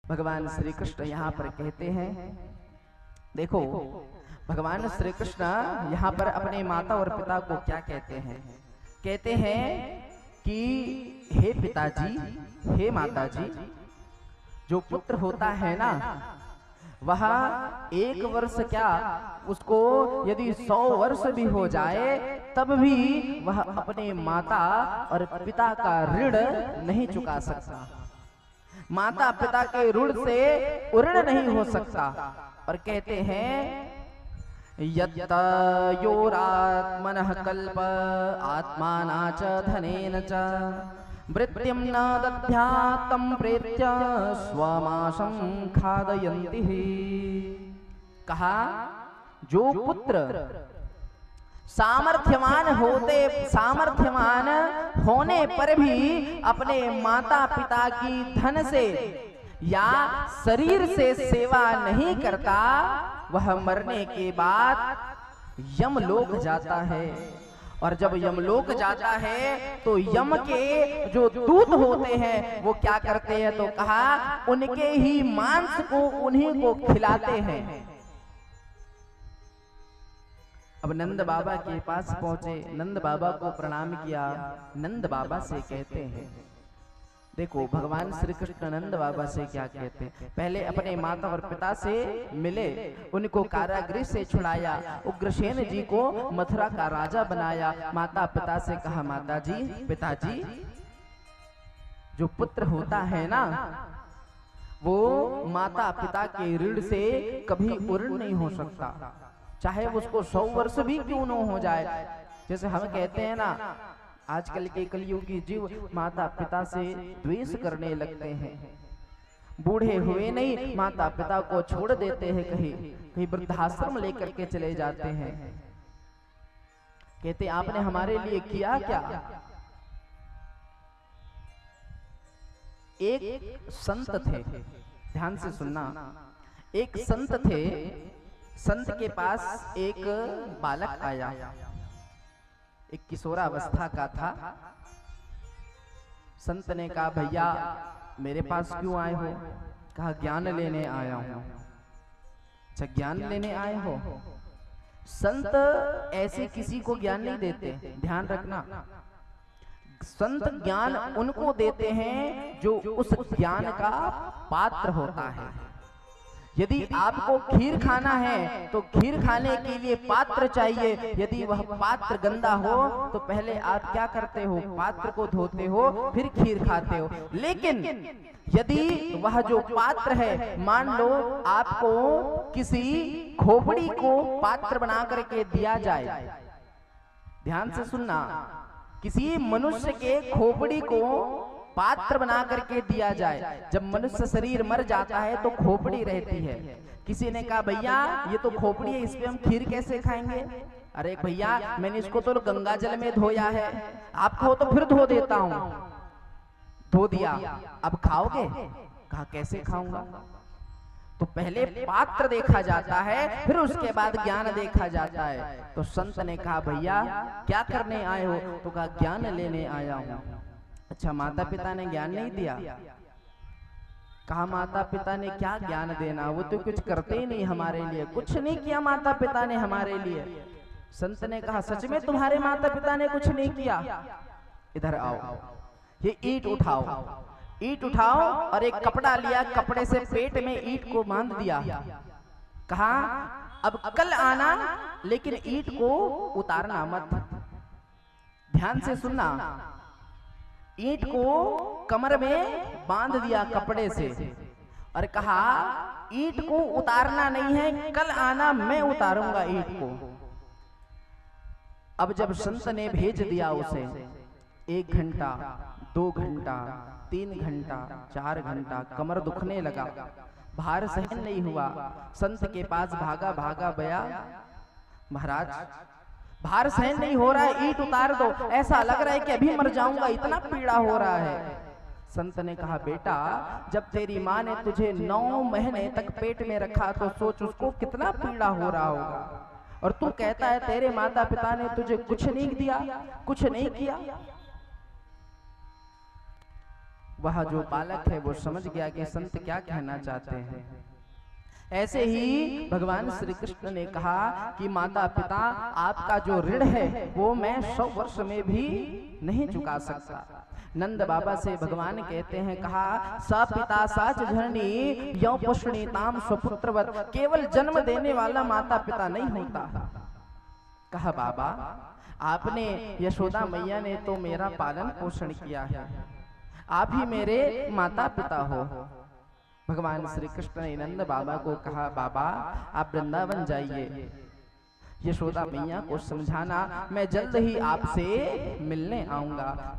भगवान श्री कृष्ण यहाँ पर कहते हैं, देखो भगवान श्री कृष्ण यहाँ पर अपने माता और पिता को क्या कहते हैं। कहते हैं कि हे पिताजी, हे माताजी, जो पुत्र होता है ना, वह 1 वर्ष क्या, उसको यदि 100 वर्ष भी हो जाए तब भी वह अपने माता और पिता का ऋण नहीं चुका सकता, माता पिता के ऋण से उऋण नहीं हो सकता। और कहते हैं यत् योरात्मनः कल्प आत्माना च धनेन च वृत्तिं न दद्यात् तं प्रेत्य स्वमाशं खादयन्ति। कहा, जो पुत्र सामर्थ्यवान होने पर भी अपने माता पिता की धन से या शरीर से सेवा नहीं करता, वह मरने के बाद यमलोक जाता है। और जब यमलोक जाता है तो यम के जो दूत होते हैं वो क्या करते हैं, तो कहा उनके ही मांस को उन्हीं को खिलाते हैं। अब नंद बाबा के पास पहुंचे, नंद बाबा को प्रणाम किया, नंद बाबा से कहते हैं, देखो भगवान श्री कृष्ण नंद बाबा से क्या कहते हैं। पहले अपने माता और पिता से मिले, उनको कारागृह से छुड़ाया, उग्रसेन जी को मथुरा का राजा बनाया। माता पिता से कहा, माता जी, पिताजी, जो पुत्र होता है ना, वो माता पिता के ऋण से कभी उऋण नहीं हो सकता, चाहे उसको 100 वर्ष भी क्यों न हो जाए। जैसे हम कहते हैं ना, आजकल के कलयुगी जीव माता पिता से द्वेष करने लगते हैं, बूढ़े हुए नहीं माता पिता को छोड़ देते हैं, कहीं वृद्धाश्रम लेकर के चले जाते हैं। कहते आपने हमारे लिए किया क्या। एक संत थे, ध्यान से सुनना, एक संत थे, संत के पास एक बालक आया, एक किशोरावस्था का था। संत ने कहा, भैया मेरे पास क्यों आए हो। कहा, ज्ञान लेने आया हूं। अच्छा, ज्ञान लेने आए हो। संत ऐसे किसी को ज्ञान नहीं देते, ध्यान रखना। संत ज्ञान उनको देते हैं जो उस ज्ञान का पात्र होता है। यदि आपको खीर खाना है तो खीर खाने के लिए पात्र चाहिए। यदि वह पात्र गंदा हो तो पहले आप क्या करते हो, पात्र को धोते हो, फिर खीर खाते हो। लेकिन यदि वह जो पात्र है, मान लो आपको किसी खोपड़ी को पात्र बना करके दिया जाए, ध्यान से सुनना, किसी मनुष्य के खोपड़ी को पात्र बना करके दिया जाए। जब मनुष्य शरीर मर जाता है तो खोपड़ी रहती है। किसी ने कहा, भैया ये तो खोपड़ी है, इस पे हम खीर कैसे खाएंगे। अरे भैया मैंने इसको तो गंगा जल में धोया है, आप कहो तो फिर धो देता हूं। धो दिया, अब खाओगे। कहा, कैसे खाऊंगा। तो पहले पात्र देखा जाता है, फिर उसके बाद ज्ञान देखा जाता है। तो संत ने कहा, भैया क्या करने आए हो। तो कहा, ज्ञान लेने आया हूं। अच्छा, माता पिता ने ज्ञान नहीं दिया। कहा, माता पिता ने क्या ज्ञान देना, वो तो कुछ करते ही नहीं हमारे लिए, कुछ नहीं किया माता पिता ने हमारे लिए। संत ने कहा, सच में तुम्हारे माता पिता ने कुछ नहीं किया। इधर आओ, ये ईंट उठाओ, ईंट उठाओ। और एक कपड़ा लिया, कपड़े से पेट में ईंट को बांध दिया। कहा, अब कल आना, लेकिन ईंट को उतारना मत। ध्यान से सुनना, ईंट को कमर में बांध दिया कपड़े से और कहा, ईंट को उतारना नहीं है, कल आना, मैं उतारूंगा ईंट को। अब जब संत ने भेज दिया उसे, 1 घंटा, 2 घंटा, 3 घंटा, 4 घंटा, कमर दुखने लगा, भार सहन नहीं हुआ। संत के पास भागा भागा गया, महाराज भार सहन नहीं हो रहा है, ईंट उतार दो, ऐसा लग रहा है कि अभी मर जाऊंगा, इतना पीड़ा हो रहा है। संत ने कहा, बेटा जब तेरी माँ ने तुझे 9 महीने तक पेट में रखा तो सोच उसको कितना पीड़ा हो रहा होगा, और तू कहता है तेरे माता पिता ने तुझे कुछ नहीं दिया, कुछ नहीं किया। वह जो बालक है वो समझ गया कि संत क्या कहना चाहते हैं। ऐसे ही भगवान श्री कृष्ण ने कहा कि माता पिता, आपका जो ऋण है वो मैं 100 वर्ष में भी नहीं चुका सकता। नंद बाबा से भगवान कहते हैं, कहा सा पिता साच धरणी यौ पुष्णी ताम स्वपुत्रवत, केवल जन्म देने वाला माता पिता नहीं होता। कहा बाबा, आपने यशोदा मैया ने तो मेरा पालन पोषण किया है, आप ही मेरे माता पिता हो। भगवान श्री कृष्ण ने नंद बाबा को कहा, बाबा आप वृंदावन जाइए, यशोदा मैया को समझाना, मैं जल्द ही आपसे मिलने आऊंगा।